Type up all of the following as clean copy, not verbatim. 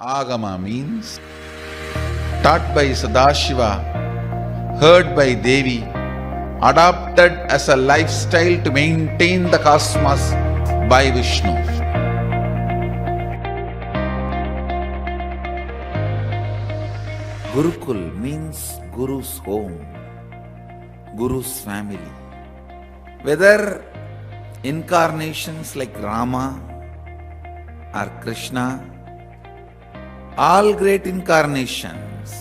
Agama means taught by Sadashiva, heard by Devi, adopted as a lifestyle to maintain the cosmos by Vishnu. Gurukul means Guru's home, Guru's family. Whether incarnations like Rama or Krishna, all great incarnations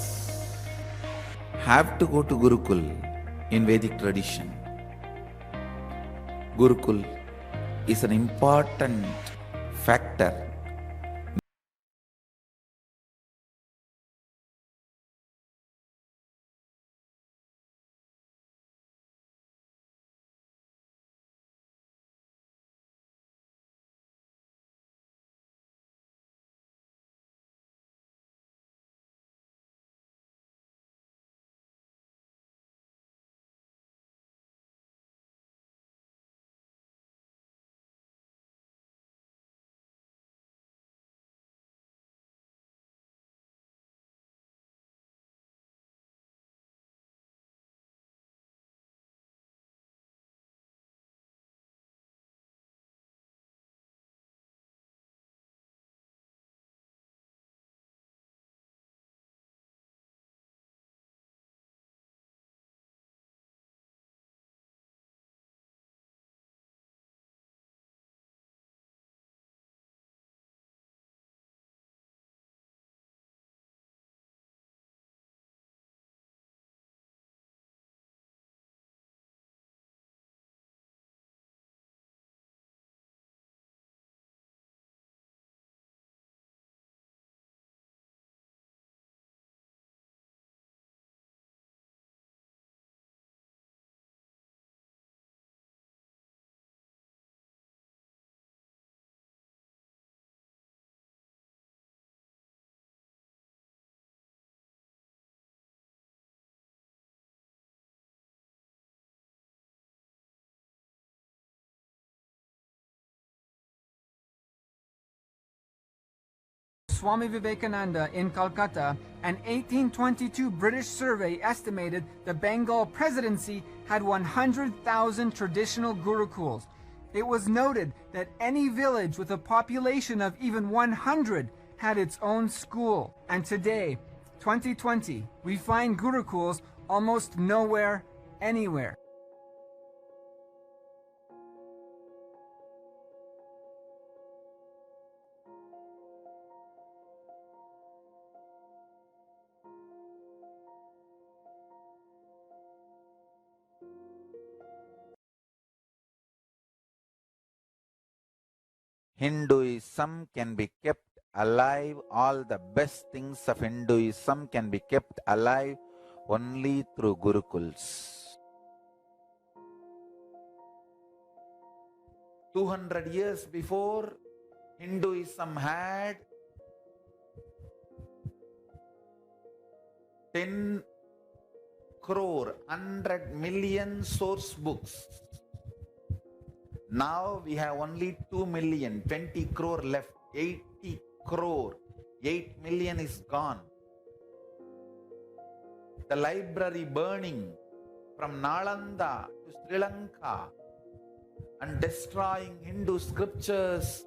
have to go to Gurukul in Vedic tradition. Gurukul is an important factor. Swami Vivekananda in Calcutta, an 1822 British survey estimated the Bengal presidency had 100,000 traditional gurukuls. It was noted that any village with a population of even 100 had its own school. And today, 2020, we find gurukuls almost nowhere, anywhere. Hinduism can be kept alive. All the best things of Hinduism can be kept alive only through Gurukuls. 200 years before, Hinduism had 10 crore, 100 million source books. Now we have only 2 million, 20 crore left, 80 crore, 8 million is gone. The library burning from Nalanda to Sri Lanka and destroying Hindu scriptures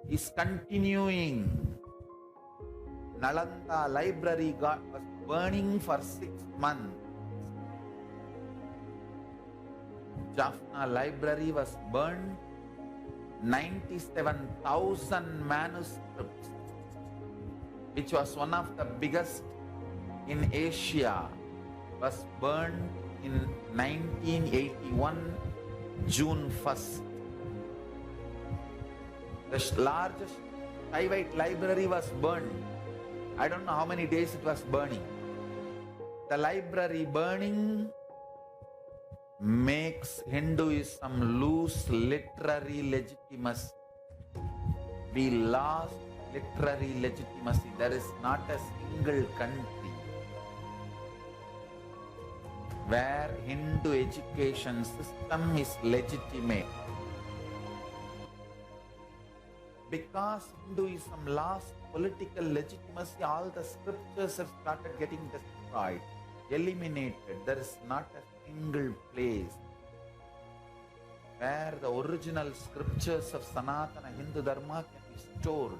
is continuing. Nalanda library was burning for 6 months. Jaffna library was burned. 97,000 manuscripts, which was one of the biggest in Asia, was burned in 1981, June 1st. The largest Shaivite library was burned. I don't know how many days it was burning. The library burning makes Hinduism lose literary legitimacy. We lost literary legitimacy. There is not a single country where Hindu education system is legitimate. Because Hinduism lost political legitimacy, all the scriptures have started getting destroyed, eliminated. There is not a single place where the original scriptures of Sanatana Hindu Dharma can be stored.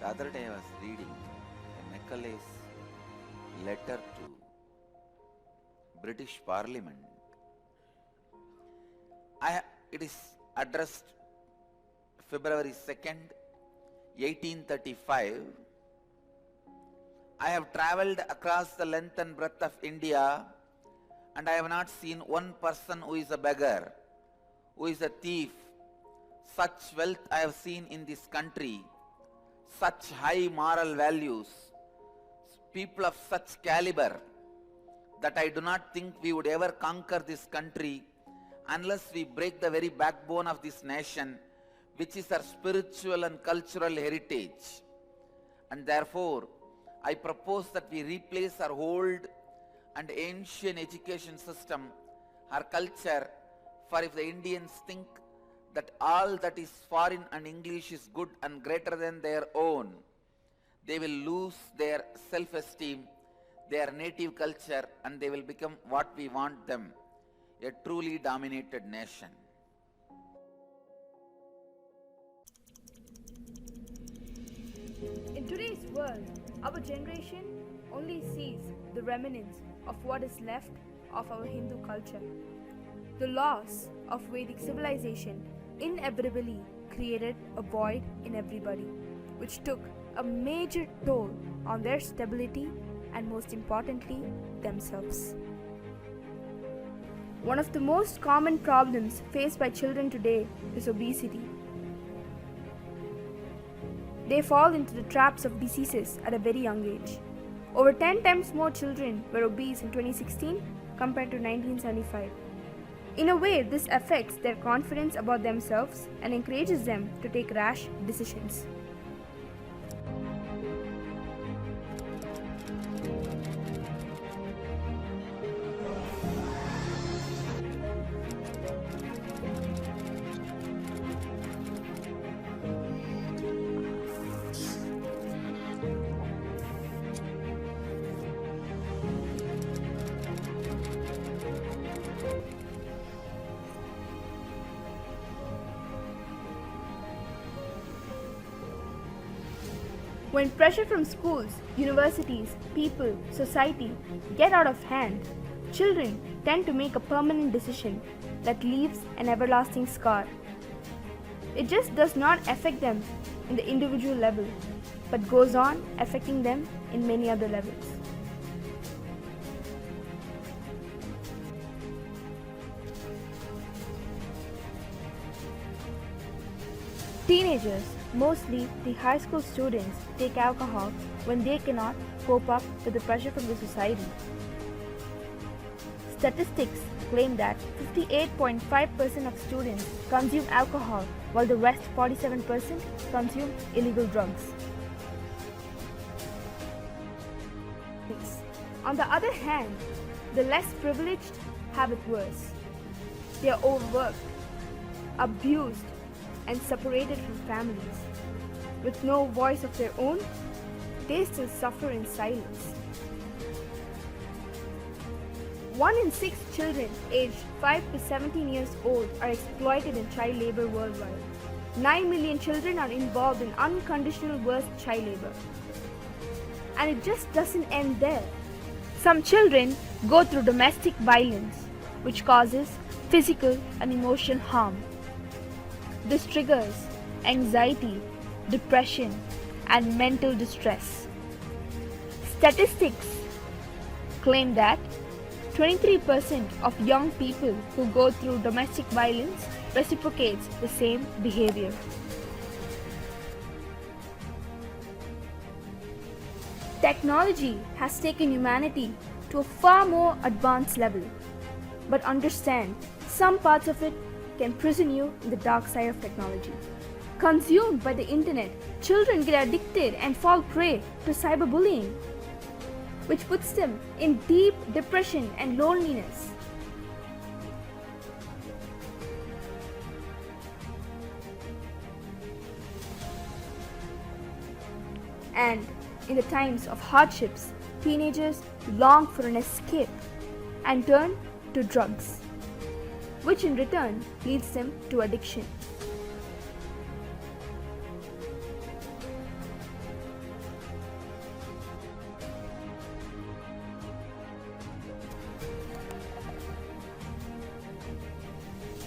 The other day I was reading a Macaulay's letter to British Parliament. It is addressed February 2nd, 1835. I have travelled across the length and breadth of India, and I have not seen one person who is a beggar, who is a thief. Such wealth I have seen in this country, such high moral values, people of such caliber, that I do not think we would ever conquer this country unless we break the very backbone of this nation, which is our spiritual and cultural heritage. And therefore, I propose that we replace our old and ancient education system, our culture, for if the Indians think that all that is foreign and English is good and greater than their own, they will lose their self-esteem, their native culture, and they will become what we want them, a truly dominated nation. In today's world, our generation only sees the remnants of what is left of our Hindu culture. The loss of Vedic civilization inevitably created a void in everybody, which took a major toll on their stability and, most importantly, themselves. One of the most common problems faced by children today is obesity. They fall into the traps of diseases at a very young age. Over 10 times more children were obese in 2016 compared to 1975. In a way, this affects their confidence about themselves and encourages them to take rash decisions. When pressure from schools, universities, people, society get out of hand, children tend to make a permanent decision that leaves an everlasting scar. It just does not affect them in the individual level, but goes on affecting them in many other levels. Teenagers, mostly the high school students, take alcohol when they cannot cope up with the pressure from the society. Statistics claim that 58.5% of students consume alcohol, while the rest 47% consume illegal drugs. On the other hand, the less privileged have it worse. They are overworked, abused, and separated from families. With no voice of their own, they still suffer in silence. 1 in 6 children aged 5 to 17 years old are exploited in child labor worldwide. 9 million children are involved in unconditional worst child labor. And it just doesn't end there. Some children go through domestic violence, which causes physical and emotional harm. This triggers anxiety, depression, and mental distress. Statistics claim that 23% of young people who go through domestic violence reciprocates the same behavior. Technology has taken humanity to a far more advanced level. But understand, some parts of it can prison you in the dark side of technology. Consumed by the internet, children get addicted and fall prey to cyberbullying, which puts them in deep depression and loneliness. And in the times of hardships, teenagers long for an escape and turn to drugs, which in return leads them to addiction.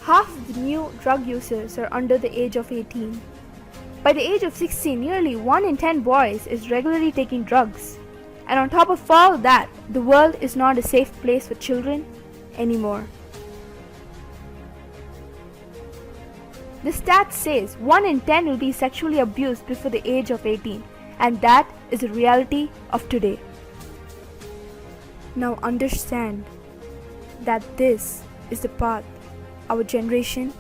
Half of the new drug users are under the age of 18. By the age of 16, nearly 1 in 10 boys is regularly taking drugs. And on top of all that, the world is not a safe place for children anymore. The stat says 1 in 10 will be sexually abused before the age of 18, and that is the reality of today. Now understand that this is the path our generation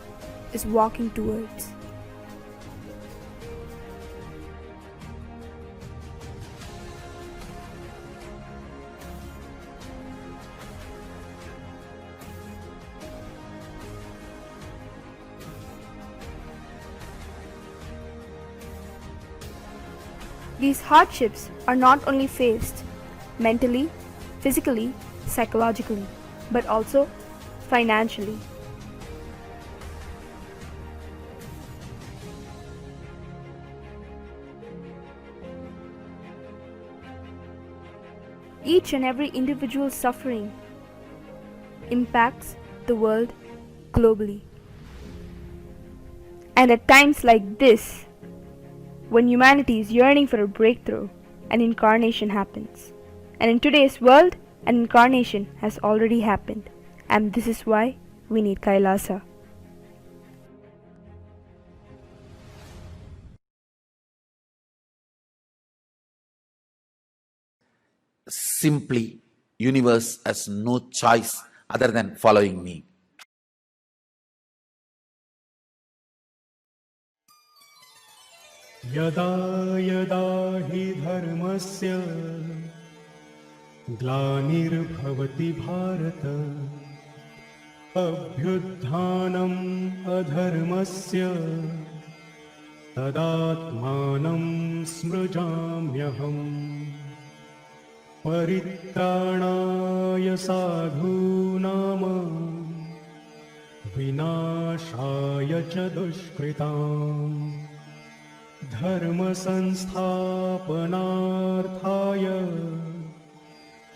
is walking towards. These hardships are not only faced mentally, physically, psychologically, but also financially. Each and every individual's suffering impacts the world globally. And at times like this, when humanity is yearning for a breakthrough, an incarnation happens. And in today's world, an incarnation has already happened. And this is why we need Kailasa. Simply, universe has no choice other than following me. यदा यदा हि धर्मस्य ग्लानिर्भवति भारत अभ्युत्थानम् अधर्मस्य तदात्मानं स्मृजाम्यहम् परित्राणाय साधूनां विनाशाय च दुष्कृताम् धर्म संस्थापनार्थाय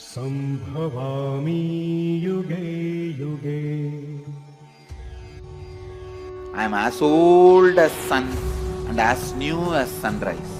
संभवामि युगे युगे. I am as old as sun and as new as sunrise.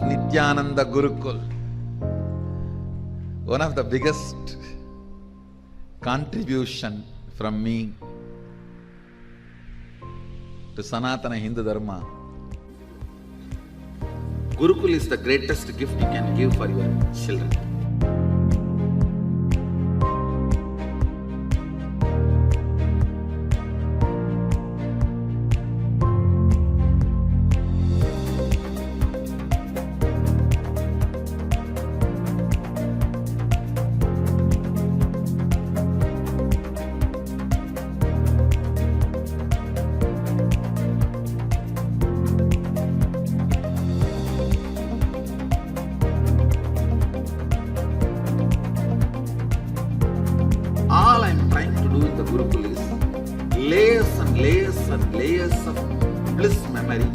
Nityananda Gurukul, one of the biggest contribution from me to Sanatana Hindu Dharma. Gurukul is the greatest gift you can give for your children. the Gurukul is layers and layers and layers of bliss memory.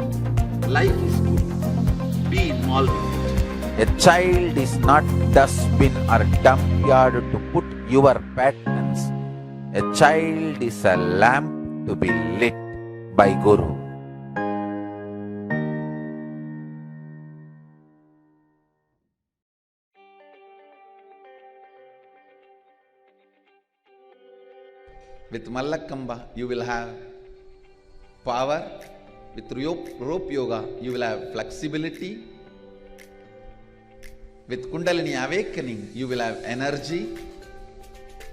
Life is good. Be involved in it. A child is not dustbin or dump yard to put your patterns. A child is a lamp to be lit by Guru. With Mallakamba, you will have power. With rope yoga, you will have flexibility. With Kundalini awakening, you will have energy.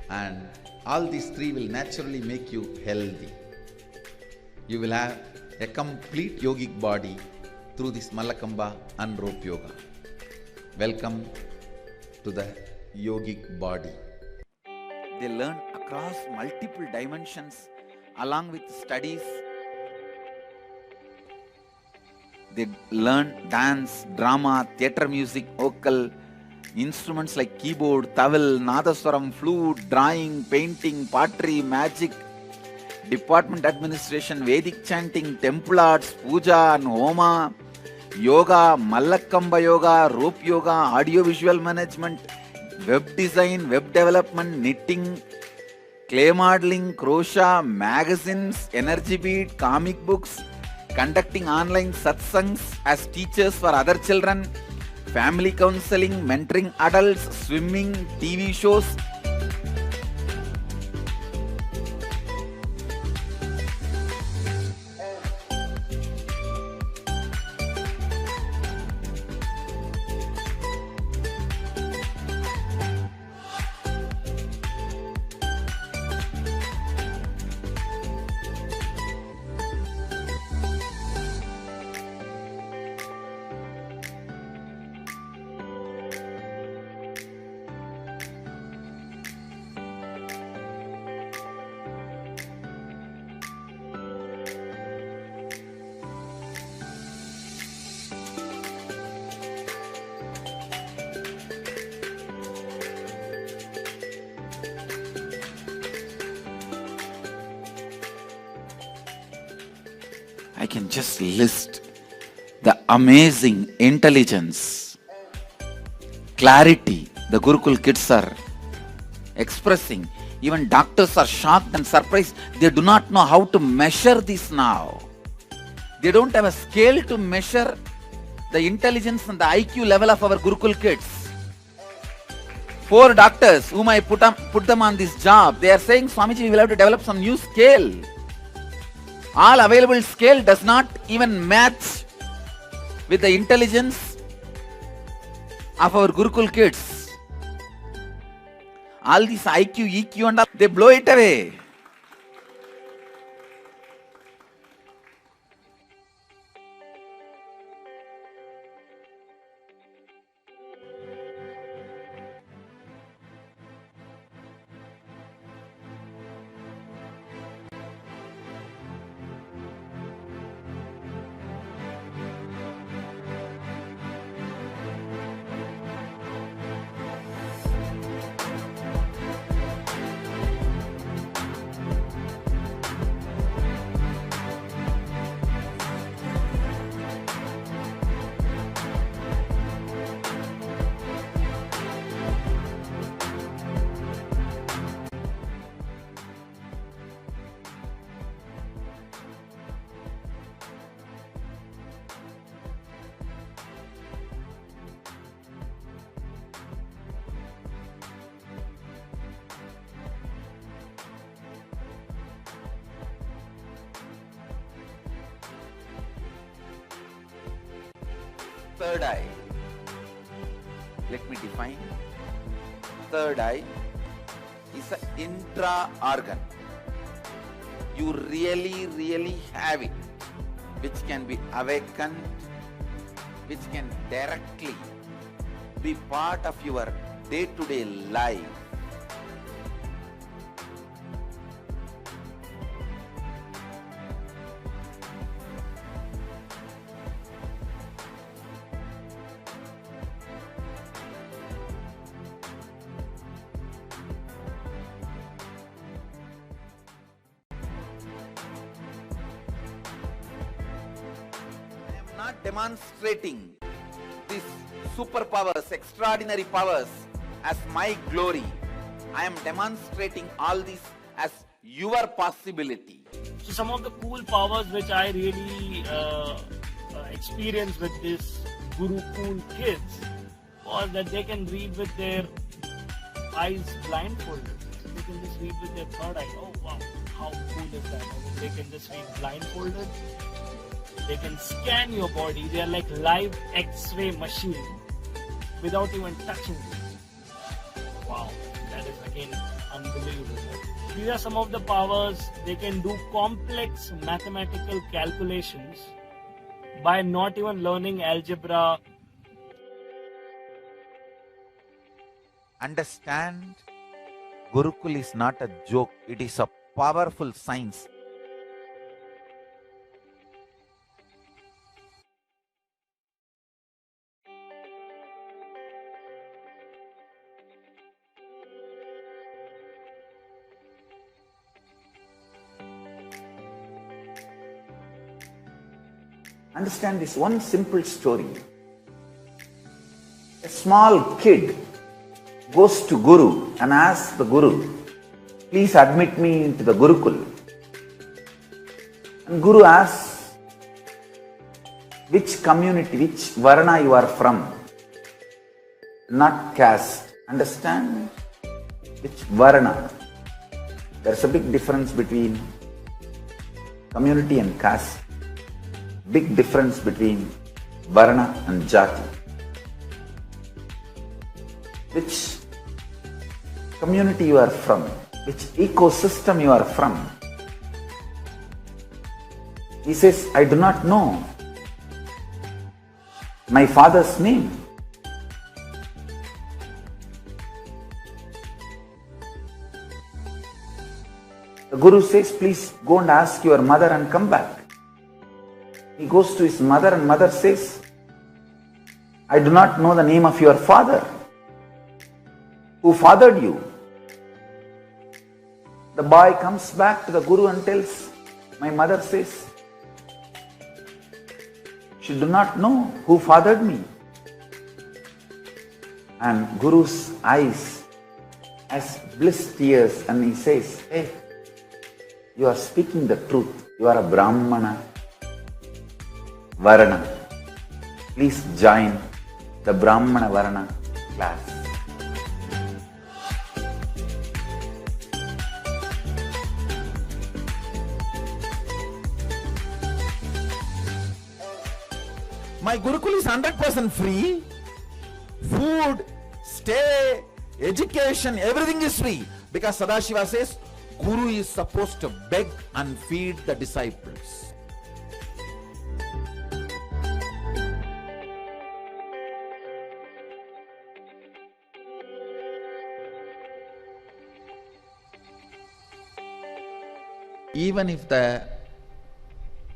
And all these three will naturally make you healthy. You will have a complete yogic body through this Mallakamba and rope yoga. Welcome to the yogic body. They learn across multiple dimensions along with studies. They learn dance, drama, theatre music, vocal, instruments like keyboard, tawil, nadaswaram, flute, drawing, painting, pottery, magic, department administration, Vedic chanting, temple arts, puja and homa, yoga, Mallakamba yoga, rope yoga, audio-visual management, web design, web development, knitting, clay modeling, crochet, magazines, energy bead, comic books, conducting online satsangs as teachers for other children, family counseling, mentoring adults, swimming, TV shows. I can just list the amazing intelligence, clarity the Gurukul kids are expressing. Even doctors are shocked and surprised. They do not know how to measure this now. They don't have a scale to measure the intelligence and the IQ level of our Gurukul kids. 4 doctors whom I put them on this job, they are saying, Swamiji, we will have to develop some new scale. All available scale does not even match with the intelligence of our Gurukul kids. All these IQ, EQ and all, they blow it away. Third eye. Let me define. Third eye is an intra-organ. You really have it, which can be awakened, which can directly be part of your day-to-day life. not demonstrating these superpowers, extraordinary powers as my glory. I am demonstrating all this as your possibility. So some of the cool powers which I really experienced with this Gurukul kids was that they can read with their eyes blindfolded. They can just read with their third eye. Oh wow, how cool is that? I mean, they can just read blindfolded. They can scan your body. They are like live X-ray machine without even touching you. Wow, that is again unbelievable. These are some of the powers. They can do complex mathematical calculations by not even learning algebra. Understand, Gurukul is not a joke. It is a powerful science. Understand this one simple story. A small kid goes to Guru and asks the Guru, please admit me into the Gurukul. And Guru asks, which community, which Varna you are from? Not caste. Understand? Which Varna? There's a big difference between community and caste. Big difference between Varna and Jati. Which community you are from, which ecosystem you are from. He says, I do not know my father's name. The Guru says, please go and ask your mother and come back. He goes to his mother and mother says, I do not know the name of your father. Who fathered you? The boy comes back to the Guru and tells, my mother says, she do not know who fathered me. And Guru's eyes as bliss tears and he says, hey, you are speaking the truth. You are a Brahmana Varna. Please join the Brahmana Varna class. My Gurukul is 100% free. Food, stay, education, everything is free. Because Sadashiva says, Guru is supposed to beg and feed the disciples. Even if the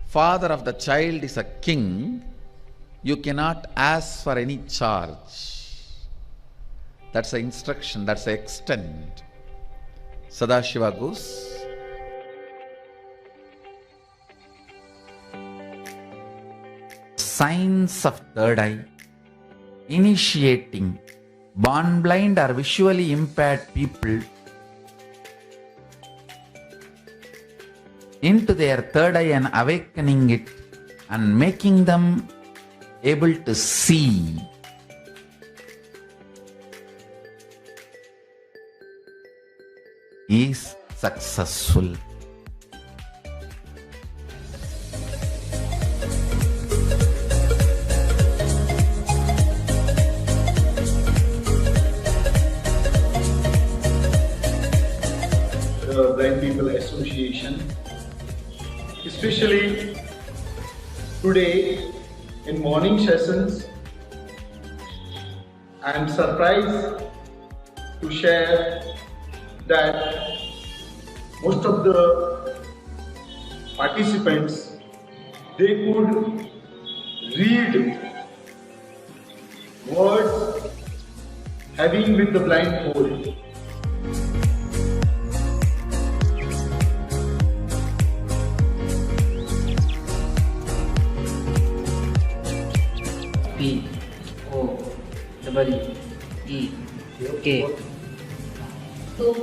father of the child is a king, you cannot ask for any charge. That's the instruction, that's the extent. Sadashiva goes, signs of third eye, initiating born blind or visually impaired people into their third eye and awakening it and making them able to see. Is successful. The Blind People Association, especially today in morning sessions. I am surprised to share that most of the participants, they could read words having with the blindfold. Sorry, E. K. So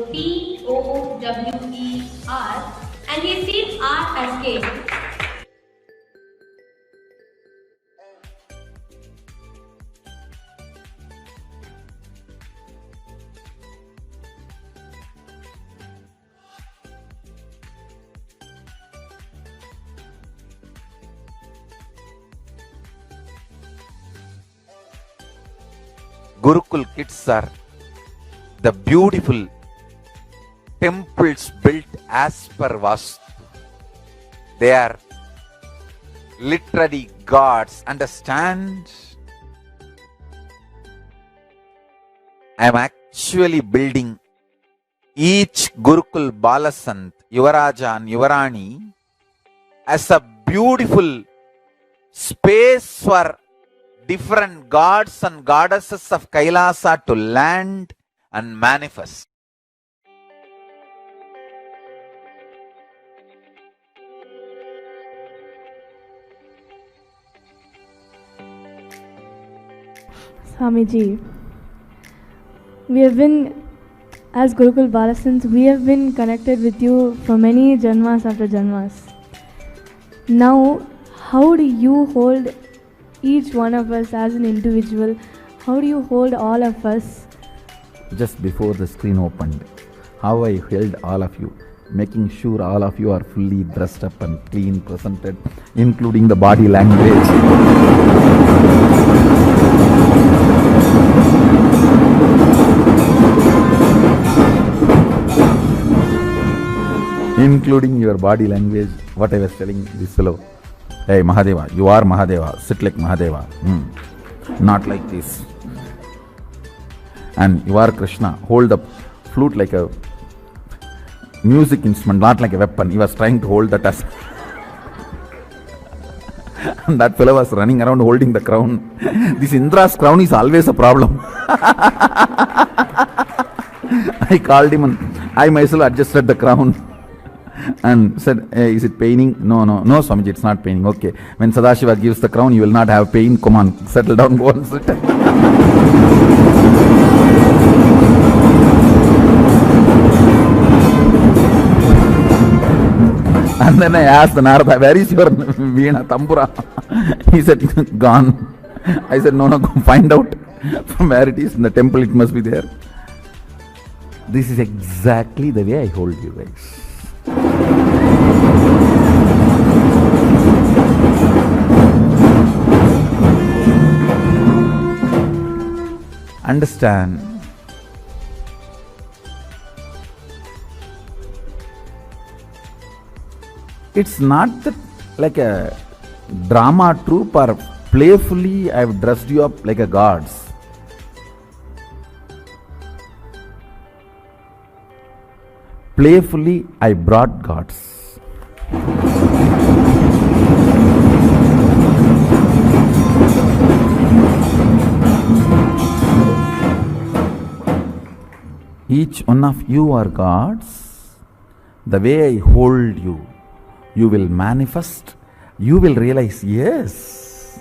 Power, and we see R as K. Gurukul kids are the beautiful temples built as per Vastu. They are literally gods. Understand? I am actually building each Gurukul Balasant, Yuvaraja and Yuvarani as a beautiful space for different gods and goddesses of Kailasa to land and manifest. Swamiji, we have been, as Gurukul Balasants, we have been connected with you for many janmas after janmas. Now, how do you hold each one of us as an individual? How do you hold all of us? Just before the screen opened, how I held all of you, making sure all of you are fully dressed up and clean, presented, including the body language. Including your body language, what I was telling this fellow. Hey Mahadeva, you are Mahadeva, sit like Mahadeva, not like this. And you are Krishna, hold the flute like a music instrument, not like a weapon. He was trying to hold that as and that fellow was running around holding the crown. This Indra's crown is always a problem. I called him and I myself adjusted the crown and said, hey, is it paining? No, Swamiji, it's not paining. Okay. When Sadashiva gives the crown, you will not have pain. Come on, settle down, go and sit. And then I asked the Narada, where is your Veena Tambura? He said, gone. I said, no, go find out from where it is. In the temple it must be there. This is exactly the way I hold you guys. Understand? It's not that like a drama troupe or playfully I've dressed you up like a gods. Playfully I brought gods. Each one of you are gods. The way I hold you, you will manifest, you will realize, yes.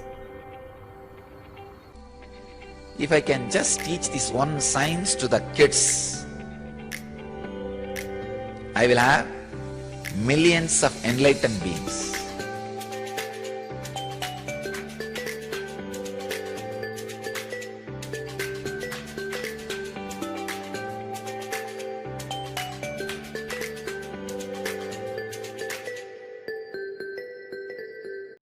If I can just teach this one science to the kids, I will have millions of enlightened beings.